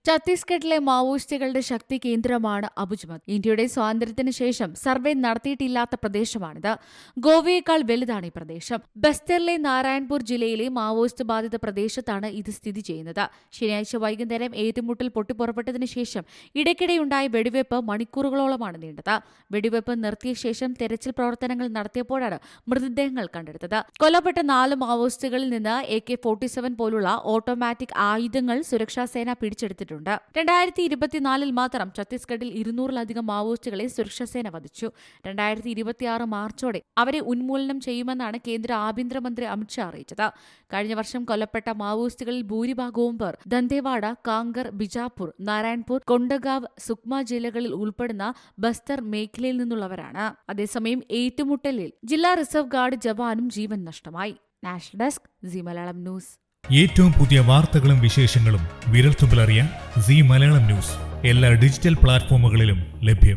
ഛത്തീസ്ഗഡിലെ മാവോയിസ്റ്റുകളുടെ ശക്തി കേന്ദ്രമാണ് അബുജ്മത്. ഇന്ത്യയുടെ സ്വാതന്ത്ര്യത്തിന് ശേഷം സർവേ നടത്തിയിട്ടില്ലാത്ത പ്രദേശമാണിത്. ഗോവയേക്കാൾ വലുതാണ് ഈ പ്രദേശം. ബസ്തറിലെ നാരായൺപൂർ ജില്ലയിലെ മാവോയിസ്റ്റ് ബാധിത പ്രദേശത്താണ് ഇത് സ്ഥിതി ചെയ്യുന്നത്. ശനിയാഴ്ച വൈകുന്നേരം ഏറ്റുമുട്ടൽ പൊട്ടിപ്പുറപ്പെട്ടതിനു ശേഷം ഇടയ്ക്കിടെയുണ്ടായ വെടിവയ്പ് മണിക്കൂറുകളോളമാണ് നീണ്ടത്. വെടിവയ്പ് നിർത്തിയ ശേഷം തെരച്ചിൽ പ്രവർത്തനങ്ങൾ നടത്തിയപ്പോഴാണ് മൃതദേഹങ്ങൾ കണ്ടെടുത്തത്. കൊല്ലപ്പെട്ട 4 മാവോയിസ്റ്റുകളിൽ നിന്ന് AK-47 പോലുള്ള ഓട്ടോമാറ്റിക് ആയുധങ്ങൾ സുരക്ഷാസേന പിടിച്ചെടുത്തിട്ടുണ്ട്. 2024 മാത്രം ഛത്തീസ്ഗഡിൽ 200-ലധികം മാവോയിസ്റ്റുകളെ സുരക്ഷാസേന വധിച്ചു. 2026 മാർച്ചോടെ അവരെ ഉന്മൂലനം ചെയ്യുമെന്നാണ് കേന്ദ്ര ആഭ്യന്തരമന്ത്രി അമിത്ഷാ അറിയിച്ചത്. കഴിഞ്ഞ വർഷം കൊല്ലപ്പെട്ട മാവോയിസ്റ്റുകളിൽ ഭൂരിഭാഗവും പേർ ദന്തേവാഡ, കാങ്കർ, ബിജാപൂർ, നാരായൺപൂർ, കൊണ്ടഗാവ്, സുക്മ ജില്ലകളിൽ ഉൾപ്പെടുന്ന ബസ്തർ മേഖലയിൽ നിന്നുള്ളവരാണ്. അതേസമയം ഏറ്റുമുട്ടലിൽ ജില്ലാ റിസർവ് ഗാർഡ് ജവാനും ജീവൻ നഷ്ടമായി. National desk, Zee Malayalam news. ഏറ്റവും പുതിയ വാർത്തകളും വിശേഷങ്ങളും വിരൽത്തുമ്പിലറിയാൻ സീ മലയാളം ന്യൂസ് എല്ലാ ഡിജിറ്റൽ പ്ലാറ്റ്ഫോമുകളിലും ലഭ്യം.